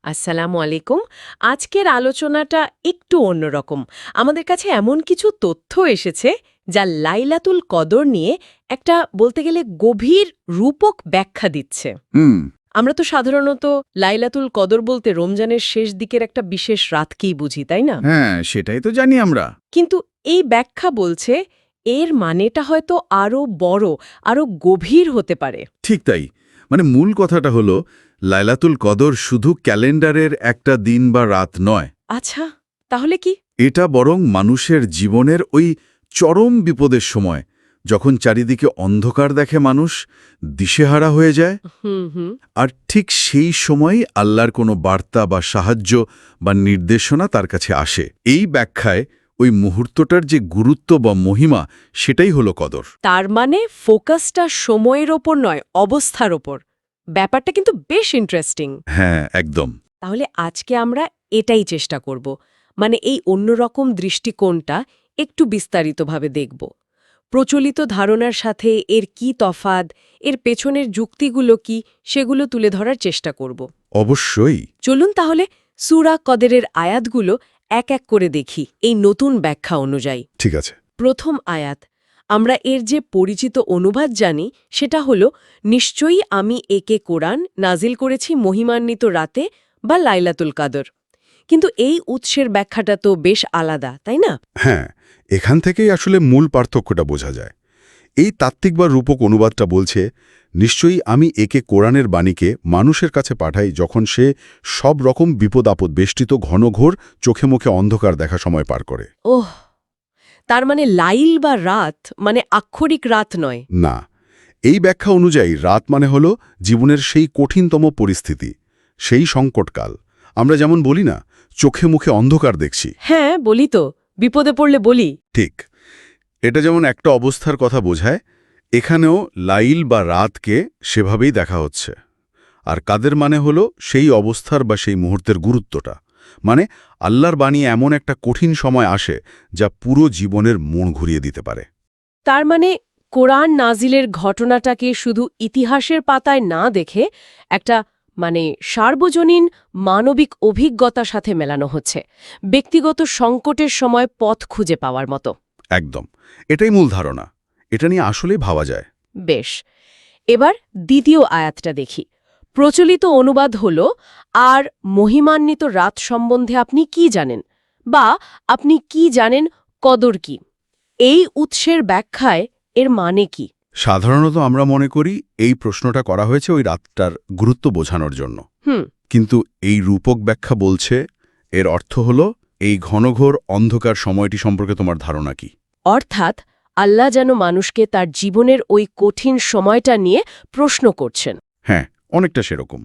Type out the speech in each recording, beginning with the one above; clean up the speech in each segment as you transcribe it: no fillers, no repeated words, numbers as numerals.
আসসালামু আলাইকুম। আজকের আলোচনাটা একটু অন্যরকম। আমাদের কাছে এমন কিছু তথ্য এসেছে যা লাইলাতুল কদর নিয়ে একটা বলতে গেলে গভীর রূপক ব্যাখ্যা দিচ্ছে। হুম। আমরা তো সাধারণত লাইলাতুল কদর বলতে রমজানের শেষ দিকের একটা বিশেষ রাতকেই বুঝি, তাই না? হ্যাঁ, সেটাই তো জানি আমরা। কিন্তু এই ব্যাখ্যা বলছে এর মানেটা হয়তো আরও বড়, আরও গভীর হতে পারে। ঠিক তাই। মানে মূল কথাটা হলো লাইলাতুল কদর শুধু ক্যালেন্ডারের একটা দিন বা রাত নয়। আচ্ছা, তাহলে কি? এটা বরং মানুষের জীবনের ওই চরম বিপদের সময়, যখন চারিদিকে অন্ধকার দেখে মানুষ, দিশেহারা হয়ে যায়। হুম হুম। আর ঠিক সেই সময়ই আল্লাহর কোনো বার্তা বা সাহায্য বা নির্দেশনা তার কাছে আসে। এই ব্যাখ্যায় ওই মুহূর্তটার যে গুরুত্ব বা মহিমা, সেটাই হলো কদর। তার মানে ফোকাসটা সময়ের ওপর নয়, অবস্থার ওপর। ব্যাপারটা কিন্তু বেশ ইন্টারেস্টিং। হ্যাঁ, একদম। তাহলে আজকে আমরা এটাই চেষ্টা করব, মানে এই অন্যরকম দৃষ্টিকোণটা একটু বিস্তারিতভাবে দেখব। প্রচলিত ধারণার সাথে এর কি তফাৎ, এর পেছনের যুক্তিগুলো কি, সেগুলো তুলে ধরার চেষ্টা করব। অবশ্যই। চলুন তাহলে সূরা কদরের আয়াতগুলো এক এক করে দেখি এই নতুন ব্যাখ্যা অনুযায়ী। ঠিক আছে। প্রথম আয়াত, আমরা এর যে পরিচিত অনুবাদ জানি সেটা হলো, নিশ্চয়ই আমি একে কোরআন নাজিল করেছি মহিমান্বিত রাতে বা লাইলাতুল কাদর। কিন্তু এই উৎসের ব্যাখ্যাটা তো বেশ আলাদা, তাই না? হ্যাঁ, এখান থেকেই আসলে মূল পার্থক্যটা বোঝা যায়। এই তাত্ত্বিক বা রূপক অনুবাদটা বলছে, নিশ্চয়ই আমি একে কোরআনের বাণীকে মানুষের কাছে পাঠাই যখন সে সব রকম বিপদ-আপদ বেষ্টিত ঘনঘোর চোখে মুখে অন্ধকার দেখা সময় পার করে। ওহ, তার মানে লাইল বা রাত মানে আক্ষরিক রাত নয়। না, এই ব্যাখ্যা অনুযায়ী রাত মানে হল জীবনের সেই কঠিনতম পরিস্থিতি, সেই সংকটকাল। আমরা যেমন বলি না, চোখে মুখে অন্ধকার দেখছি। হ্যাঁ, বলি তো, বিপদে পড়লে বলি। ঠিক, এটা যেমন একটা অবস্থার কথা বোঝায়, এখানেও লাইল বা রাতকে সেভাবেই দেখা হচ্ছে। আর কাদের মানে হলো সেই অবস্থার বা সেই মুহূর্তের গুরুত্বটা। মানে আল্লাহর বাণী এমন একটা কঠিন সময় আসে যা পুরো জীবনের মন ঘুরিয়ে দিতে পারে। তার মানে কোরআন নাজিলের ঘটনাটাকে শুধু ইতিহাসের পাতায় না দেখে একটা মানে সার্বজনীন মানবিক অভিজ্ঞতার সাথে মেলানো হচ্ছে, ব্যক্তিগত সংকটের সময় পথ খুঁজে পাওয়ার মতো। একদম, এটাই মূল ধারণা। এটা নিয়ে আসলেই ভাবা যায়। বেশ, এবার দ্বিতীয় আয়াতটা দেখি। প্রচলিত অনুবাদ হল, আর মহিমান্বিত রাত সম্বন্ধে আপনি কি জানেন, বা আপনি কি জানেন কদর কি। এই উৎসের ব্যাখ্যায় এর মানে কি? সাধারণত আমরা মনে করি এই প্রশ্নটা করা হয়েছে ওই রাতটার গুরুত্ব বোঝানোর জন্য। হুম। কিন্তু এই রূপক ব্যাখ্যা বলছে, এর অর্থ হল এই ঘনঘোর অন্ধকার সময়টি সম্পর্কে তোমার ধারণা কি। অর্থাৎ আল্লাহ যেন মানুষকে তার জীবনের ওই কঠিন সময়টা নিয়ে প্রশ্ন করছেন। হ্যাঁ, অনেকটা সেরকম।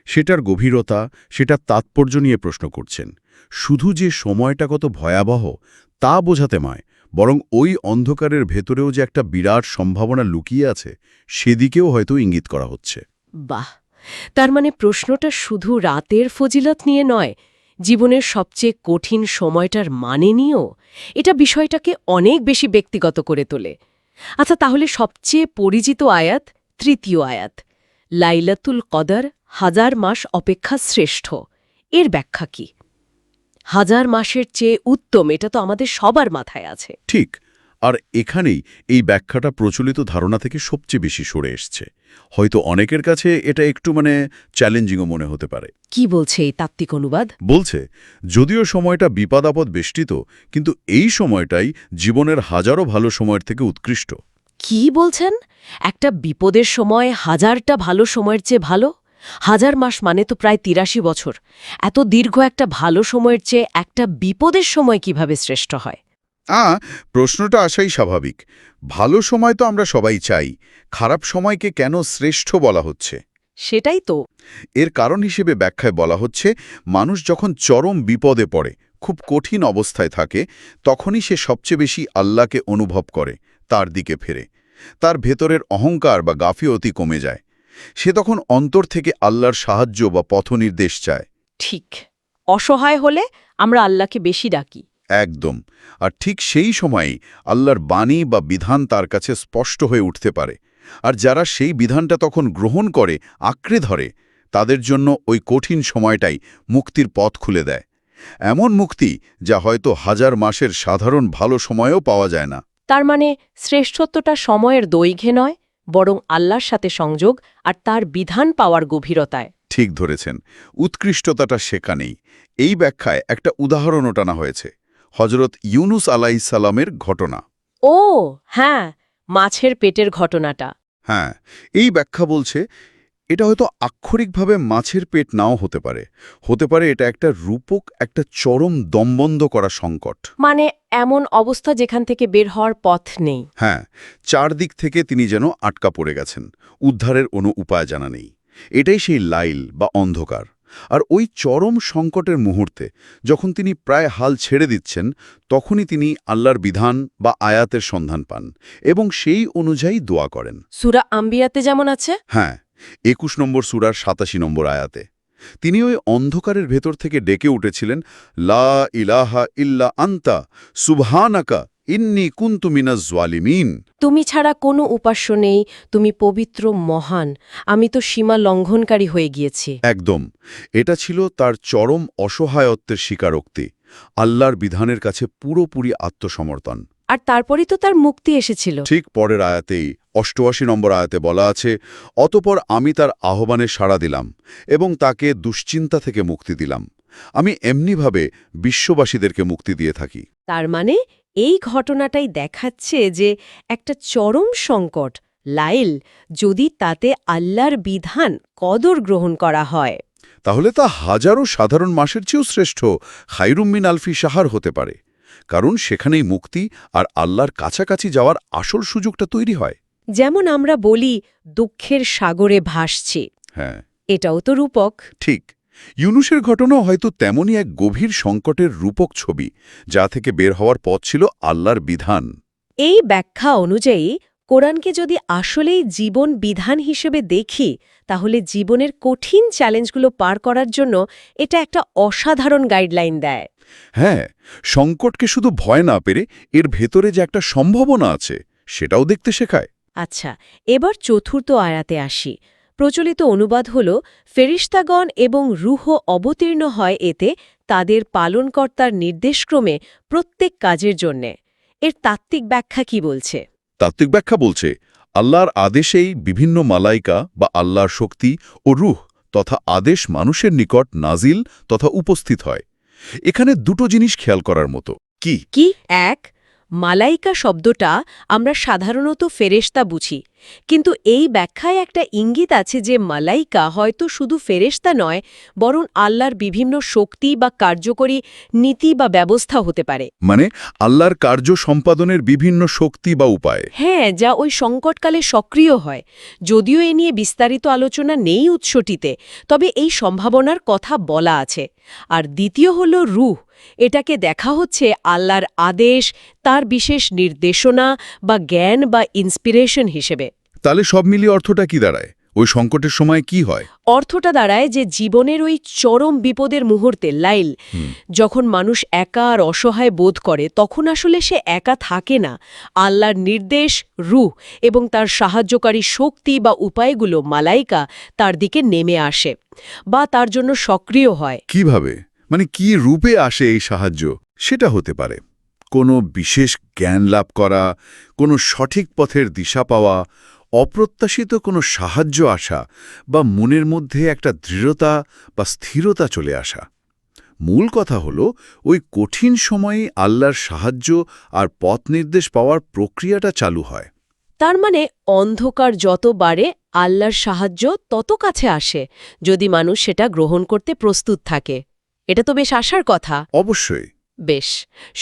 সেটার গভীরতা, সেটার তাৎপর্য নিয়ে প্রশ্ন করছেন। শুধু যে সময়টা কত ভয়াবহ তা বোঝাতে নয়, বরং ওই অন্ধকারের ভেতরেও যে একটা বিরাট সম্ভাবনা লুকিয়ে আছে, সেদিকেও হয়তো ইঙ্গিত করা হচ্ছে। বাহ, তার মানে প্রশ্নটা শুধু রাতের ফজিলত নিয়ে নয়, জীবনের সবচেয়ে কঠিন সময়টার মানে নিয়েও। এটা বিষয়টাকে অনেক বেশি ব্যক্তিগত করে তোলে। আচ্ছা, তাহলে সবচেয়ে পরিচিত আয়াত, তৃতীয় আয়াত, লাইলাতুল কদর হাজার মাস অপেক্ষা শ্রেষ্ঠ, এর ব্যাখ্যা কি? হাজার মাসের চেয়ে উত্তম, এটা তো আমাদের সবার মাথায় আছে। ঠিক, আর এখানেই এই ব্যাখ্যাটা প্রচলিত ধারণা থেকে সবচেয়ে বেশি সরে এসছে। হয়তো অনেকের কাছে এটা একটু চ্যালেঞ্জিংও মনে হতে পারে। কি বলছে এই তাত্ত্বিক অনুবাদ? বলছে, যদিও সময়টা বিপদ-আপদ বেষ্টিত, কিন্তু এই সময়টাই জীবনের হাজারো ভালো সময়ের থেকে উৎকৃষ্ট। কি বলছেন? একটা বিপদের সময় হাজারটা ভালো সময়ের চেয়ে ভালো? হাজার মাস মানে তো প্রায় ৮৩ বছর। এত দীর্ঘ একটা ভালো সময়ের চেয়ে একটা বিপদের সময় কিভাবে শ্রেষ্ঠ হয়? প্রশ্নটা আসাই স্বাভাবিক। ভালো সময় তো আমরা সবাই চাই, খারাপ সময়কে কেন শ্রেষ্ঠ বলা হচ্ছে? সেটাই তো। এর কারণ হিসেবে ব্যাখ্যায় বলা হচ্ছে, মানুষ যখন চরম বিপদে পড়ে, খুব কঠিন অবস্থায় থাকে, তখনই সে সবচেয়ে বেশি আল্লাহকে অনুভব করে, তার দিকে ফেরে। তার ভেতরের অহংকার বা গাফিলতি কমে যায়। সে তখন অন্তর থেকে আল্লাহর সাহায্য বা পথনির্দেশ চায়। ঠিক। অসহায় হলে আমরা আল্লাহকে বেশি ডাকি। একদম। আর ঠিক সেই সময়েই আল্লাহর বাণী বা বিধান তার কাছে স্পষ্ট হয়ে উঠতে পারে। আর যারা সেই বিধানটা তখন গ্রহণ করে, আঁকড়ে ধরে, তাদের জন্য ওই কঠিন সময়টাই মুক্তির পথ খুলে দেয়। এমন মুক্তি যা হয়তো হাজার মাসের সাধারণ ভালো সময়েও পাওয়া যায় না। তার মানে শ্রেষ্ঠত্বটা সময়ের দৈর্ঘ্যে নয়, বরং আল্লাহর সাথে সংযোগ আর তার বিধান পাওয়ার গভীরতায়। ঠিক ধরেছেন, উৎকৃষ্টতাটা সেখানেই। এই ব্যাখ্যায় একটা উদাহরণও টানা হয়েছে, হজরত ইউনুস আলাইহিসসালামের ঘটনা। ও হ্যাঁ, মাছের পেটের ঘটনাটা। হ্যাঁ, এই ব্যাখ্যা বলছে এটা হয়তো আক্ষরিকভাবে মাছের পেট নাও হতে পারে। হতে পারে এটা একটা রূপক, একটা চরম দমবন্ধ করা সংকট। মানে এমন অবস্থা যেখান থেকে বের হওয়ার পথ নেই। হ্যাঁ, চারদিক থেকে তিনি যেন আটকা পড়ে গেছেন, উদ্ধারের কোনো উপায় জানা নেই। এটাই সেই লাইল বা অন্ধকার। আর ওই চরম সংকটের মুহূর্তে যখন তিনি প্রায় হাল ছেড়ে দিচ্ছেন, তখনই তিনি আল্লাহর বিধান বা আয়াতের সন্ধান পান এবং সেই অনুযায়ী দোয়া করেন। সূরা আম্বিয়াতে যেমন আছে। হ্যাঁ, ২১ নম্বর সূরার ৮৭ নম্বর আয়াতে তিনি ওই অন্ধকারের ভেতর থেকে ডেকে উঠেছিলেন, লা ইলাহা ইল্লা আন্তা সুবহানাকা ইন্নী কুনতু মিনাজ জালিমিন। তুমি ছাড়া কোনো উপাস্য নেই, তুমি পবিত্র, মহান, আমি তো সীমা লঙ্ঘনকারী হয়ে গিয়েছি। একদম, এটা ছিল তার চরম অসহায়ত্বের স্বীকারোক্তি, আল্লাহর বিধানের কাছে পুরোপুরি আত্মসমর্পণ। আর তারপরই তো তার মুক্তি এসেছিল। ঠিক পরের আয়াতেই ৮৮ নম্বর আয়াতে বলা আছে, অতঃপর আমি তার আহ্বানে সাড়া দিলাম এবং তাকে দুশ্চিন্তা থেকে মুক্তি দিলাম। আমি এমনিভাবে বিশ্ববাসীদেরকে মুক্তি দিয়ে থাকি। তার মানে এই ঘটনাটাই দেখাচ্ছে যে একটা চরম সংকট, লাইল, যদি তাতে আল্লাহর বিধান কদর গ্রহণ করা হয়, তাহলে তা হাজারো সাধারণ মাসের চেয়েও শ্রেষ্ঠ, খায়রুম মিন আলফি শাহর হতে পারে। কারণ সেখানেই মুক্তি আর আল্লাহর কাছাকাছি যাওয়ার আসল সুযোগটা তৈরি হয়। যেমন আমরা বলি দুঃখের সাগরে ভাসছি, হ্যাঁ, এটাও তো রূপক। ঠিক। ইউনুসের ঘটনাও হয়তো তেমনই এক গভীর সংকটের রূপক ছবি, যা থেকে বের হওয়ার পথ ছিল আল্লাহর বিধান। এই ব্যাখ্যা অনুযায়ী কোরআনকে যদি আসলেই জীবন বিধান হিসেবে দেখি, তাহলে জীবনের কঠিন চ্যালেঞ্জগুলো পার করার জন্য এটা একটা অসাধারণ গাইডলাইন দেয়। হ্যাঁ, সংকটকে শুধু ভয় না পেরে এর ভেতরে যে একটা সম্ভাবনা আছে, সেটাও দেখতে শেখায়। আচ্ছা, এবার চতুর্থ আয়াতে আসি। প্রচলিত অনুবাদ হল, ফেরিশতাগণ এবং রূহ অবতীর্ণ হয় এতে তাদের পালনকর্তার নির্দেশক্রমে প্রত্যেক কাজের জন্যে। এর তাত্ত্বিক ব্যাখ্যা কি বলছে? তাত্ত্বিক ব্যাখ্যা বলছে, আল্লাহর আদেশেই বিভিন্ন মালাইকা বা আল্লাহর শক্তি ও রূহ তথা আদেশ মানুষের নিকট নাজিল তথা উপস্থিত হয়। এখানে দুটো জিনিস খেয়াল করার মতো। কি? এক, মালাইকা শব্দটা আমরা সাধারণত ফেরেশতা বুঝি, কিন্তু এই ব্যাখ্যায় একটা ইঙ্গিত আছে যে মালাইকা হয়তো শুধু ফেরেশতা নয়, বরং আল্লাহর বিভিন্ন শক্তি বা কার্যকরী নীতি বা ব্যবস্থা হতে পারে। মানে আল্লাহর কার্য সম্পাদনের বিভিন্ন শক্তি বা উপায়। হ্যাঁ, যা ওই সংকটকালে সক্রিয় হয়। যদিও এ নিয়ে বিস্তারিত আলোচনা নেই উৎসটিতে, তবে এই সম্ভাবনার কথা বলা আছে। আর দ্বিতীয় হল রূহ। এটাকে দেখা হচ্ছে আল্লাহর আদেশ, তার বিশেষ নির্দেশনা বা জ্ঞান বা ইন্সপিরেশন হিসেবে। তাহলে সব মিলিয়ে অর্থটা কি দাঁড়ায়? ওই সংকটের সময় কি হয়? অর্থটা দাঁড়ায় যে জীবনের ওই চরম বিপদের মুহূর্তে লাইল, যখন মানুষ একা আর অসহায় বোধ করে, তখন আসলে সে একা থাকে না। আল্লাহর নির্দেশ, রূহ এবং তার সাহায্যকারী শক্তি বা উপায়গুলো মালাইকা তার দিকে নেমে আসে বা তার জন্য সক্রিয় হয়। কিভাবে? মানে কি রূপে আসে এই সাহায্য? সেটা হতে পারে কোনো বিশেষ জ্ঞান লাভ করা, কোনো সঠিক পথের দিশা পাওয়া, অপ্রত্যাশিত কোনো সাহায্য আসা বা মনের মধ্যে একটা দৃঢ়তা বা স্থিরতা চলে আসা। মূল কথা হলো ওই কঠিন সময়ে আল্লাহর সাহায্য আর পথ নির্দেশ পাওয়ার প্রক্রিয়াটা চালু হয়। তার মানে অন্ধকার যত বাড়ে, আল্লাহর সাহায্য তত কাছে আসে, যদি মানুষ সেটা গ্রহণ করতে প্রস্তুত থাকে। এটা তো বেশ আশার কথা। অবশ্যই। বেশ,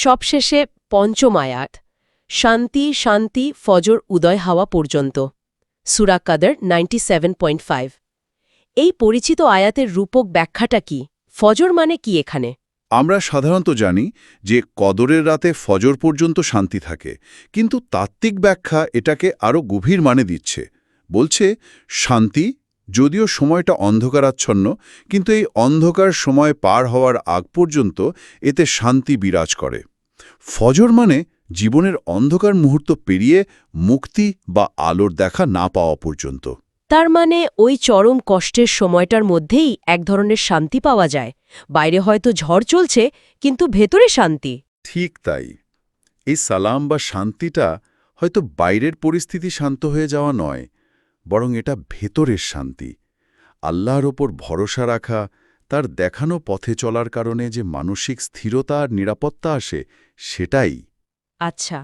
সবশেষে পঞ্চম আয়াত, শান্তি শান্তি ফজর উদয় হওয়া পর্যন্ত। সূরা কদর 97.5। এই পরিচিত আয়াতের রূপক ব্যাখ্যাটা কি? ফজর মানে কি এখানে? আমরা সাধারণত জানি যে কদরের রাতে ফজর পর্যন্ত শান্তি থাকে, কিন্তু তাত্ত্বিক ব্যাখ্যা এটাকে আরও গভীর মানে দিচ্ছে। বলছে শান্তি, যদিও সময়টা অন্ধকারাচ্ছন্ন, কিন্তু এই অন্ধকার সময় পার হওয়ার আগ পর্যন্ত এতে শান্তি বিরাজ করে। ফজর মানে জীবনের অন্ধকার মুহূর্ত পেরিয়ে মুক্তি বা আলোর দেখা না পাওয়া পর্যন্ত। তার মানে ওই চরম কষ্টের সময়টার মধ্যেই এক ধরনের শান্তি পাওয়া যায়। বাইরে হয়তো ঝড় চলছে, কিন্তু ভেতরে শান্তি। ঠিক তাই। এই সালাম বা শান্তিটা হয়তো বাইরের পরিস্থিতি শান্ত হয়ে যাওয়া নয়, বরং এটা ভেতরের শান্তি। আল্লাহর ওপর ভরসা রাখা, তার দেখানো পথে চলার কারণে যে মানসিক স্থিরতা আর নিরাপত্তা আসে, সেটাই। আচ্ছা।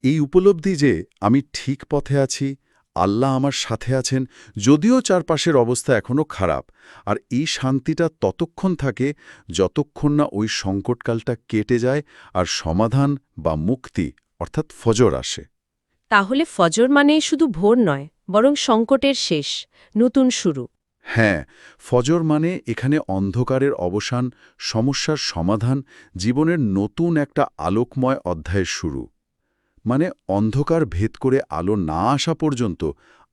এই উপলব্ধি যে আমি ঠিক পথে আছি, আল্লাহ আমার সাথে আছেন, যদিও চারপাশের অবস্থা এখনও খারাপ, আর এই শান্তিটা ততক্ষণ থাকে যতক্ষণ না ওই সংকটকালটা কেটে যায় আর সমাধান বা মুক্তি অর্থাৎ ফজর আসে। তাহলে ফজর মানে শুধু ভোর নয়, বরং সংকটের শেষ, নতুন শুরু। হ্যাঁ, ফজর মানে এখানে অন্ধকারের অবসান, সমস্যার সমাধান, জীবনের নতুন একটা আলোকময় অধ্যায়ের শুরু। মানে অন্ধকার ভেদ করে আলো না আসা পর্যন্ত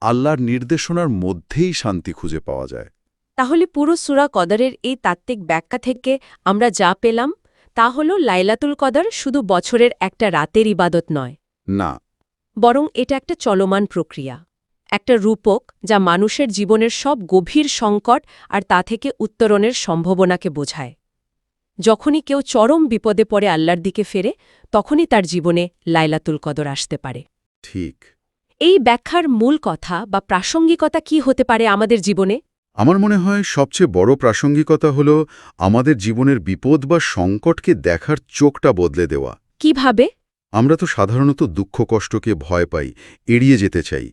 আল্লাহর নির্দেশনার মধ্যেই শান্তি খুঁজে পাওয়া যায়। তাহলে পুরো সূরা কদরের এই তাত্ত্বিক ব্যাখ্যা থেকে আমরা যা পেলাম তা হল লাইলাতুল কদর শুধু বছরের একটা রাতের ইবাদত নয়, না, বরং এটা একটা চলমান প্রক্রিয়া, একটা রূপক যা মানুষের জীবনের সব গভীর সংকট আর তা থেকে উত্তরণের সম্ভাবনাকে বোঝায়। যখনই কেউ চরম বিপদে পড়ে আল্লাহর দিকে ফেরে, তখনই তার জীবনে লাইলাতুল কদর আসতে পারে। ঠিক। এই ব্যাখ্যার মূল কথা বা প্রাসঙ্গিকতা কি হতে পারে আমাদের জীবনে? আমার মনে হয় সবচেয়ে বড় প্রাসঙ্গিকতা হল আমাদের জীবনের বিপদ বা সংকটকে দেখার চোখটা বদলে দেওয়া। কিভাবে? আমরা তো সাধারণত দুঃখ কষ্টকে ভয় পাই, এড়িয়ে যেতে চাই।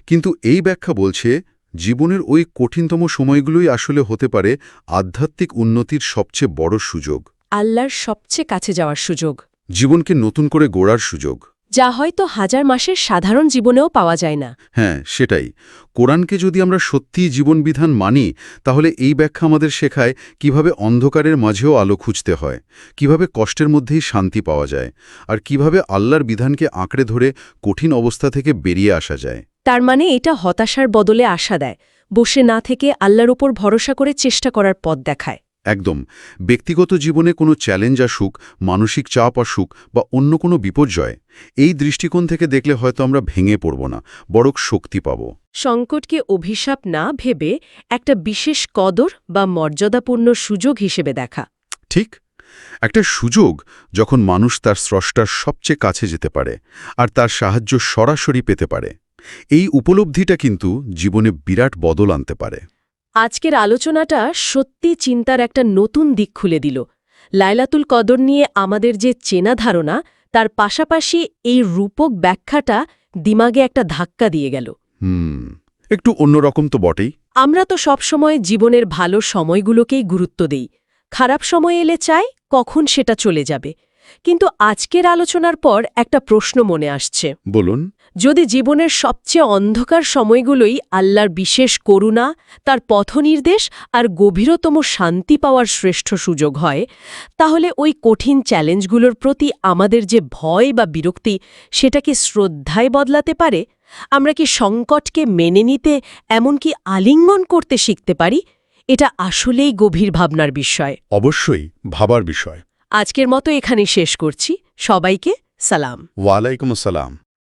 কিন্তু এই ব্যাখ্যা বলছে জীবনের ওই কঠিনতম সময়গুলোই আসলে হতে পারে আধ্যাত্মিক উন্নতির সবচেয়ে বড় সুযোগ, আল্লাহর সবচেয়ে কাছে যাওয়ার সুযোগ, জীবনকে নতুন করে গড়ার সুযোগ, যা হয়তো হাজার মাসের সাধারণ জীবনেও পাওয়া যায় না। হ্যাঁ, সেটাই। কোরআনকে যদি আমরা সত্যিই জীবনবিধান মানি, তাহলে এই ব্যাখ্যা আমাদের শেখায় কিভাবে অন্ধকারের মাঝেও আলো খুঁজতে হয়, কিভাবে কষ্টের মধ্যেই শান্তি পাওয়া যায়, আর কিভাবে আল্লাহর বিধানকে আঁকড়ে ধরে কঠিন অবস্থা থেকে বেরিয়ে আসা যায়। তার মানে এটা হতাশার বদলে আশা দেয়, বসে না থেকে আল্লাহর ওপর ভরসা করে চেষ্টা করার পথ দেখায়। একদম। ব্যক্তিগত জীবনে কোনো চ্যালেঞ্জ আসুক, মানসিক চাপ আসুক বা অন্য কোনো বিপর্যয়, এই দৃষ্টিকোণ থেকে দেখলে হয়তো আমরা ভেঙে পড়ব না, বরং শক্তি পাব। সংকটকে অভিশাপ না ভেবে একটা বিশেষ কদর বা মর্যাদাপূর্ণ সুযোগ হিসেবে দেখা। ঠিক, একটা সুযোগ যখন মানুষ তার স্রষ্টার সবচেয়ে কাছে যেতে পারে আর তার সাহায্য সরাসরি পেতে পারে। এই উপলব্ধিটা কিন্তু জীবনে বিরাট বদল আনতে পারে। আজকের আলোচনাটা সত্যি চিন্তার একটা নতুন দিক খুলে দিল। লাইলাতুল কদর নিয়ে আমাদের যে চেনা ধারণা, তার পাশাপাশি এই রূপক ব্যাখ্যাটা দিমাগে একটা ধাক্কা দিয়ে গেল। একটু অন্যরকম তো বটেই। আমরা তো সবসময় জীবনের ভালো সময়গুলোকেই গুরুত্ব দেই, খারাপ সময় এলে চাই কখন সেটা চলে যাবে। কিন্তু আজকের আলোচনার পর একটা প্রশ্ন মনে আসছে। বলুন। যদি জীবনের সবচেয়ে অন্ধকার সময়গুলোই আল্লাহর বিশেষ করুণা, তার পথনির্দেশ আর গভীরতম শান্তি পাওয়ার শ্রেষ্ঠ সুযোগ হয়, তাহলে ওই কঠিন চ্যালেঞ্জগুলোর প্রতি আমাদের যে ভয় বা বিরক্তি, সেটাকে শ্রদ্ধায় বদলাতে পারে? আমরা কি সংকটকে মেনে নিতে, এমনকি আলিঙ্গন করতে শিখতে পারি? এটা আসলেই গভীর ভাবনার বিষয়। অবশ্যই ভাবার বিষয়। আজকের মতো এখানে শেষ করছি। সবাইকে সালাম। ওয়ালাইকুম আসসালাম।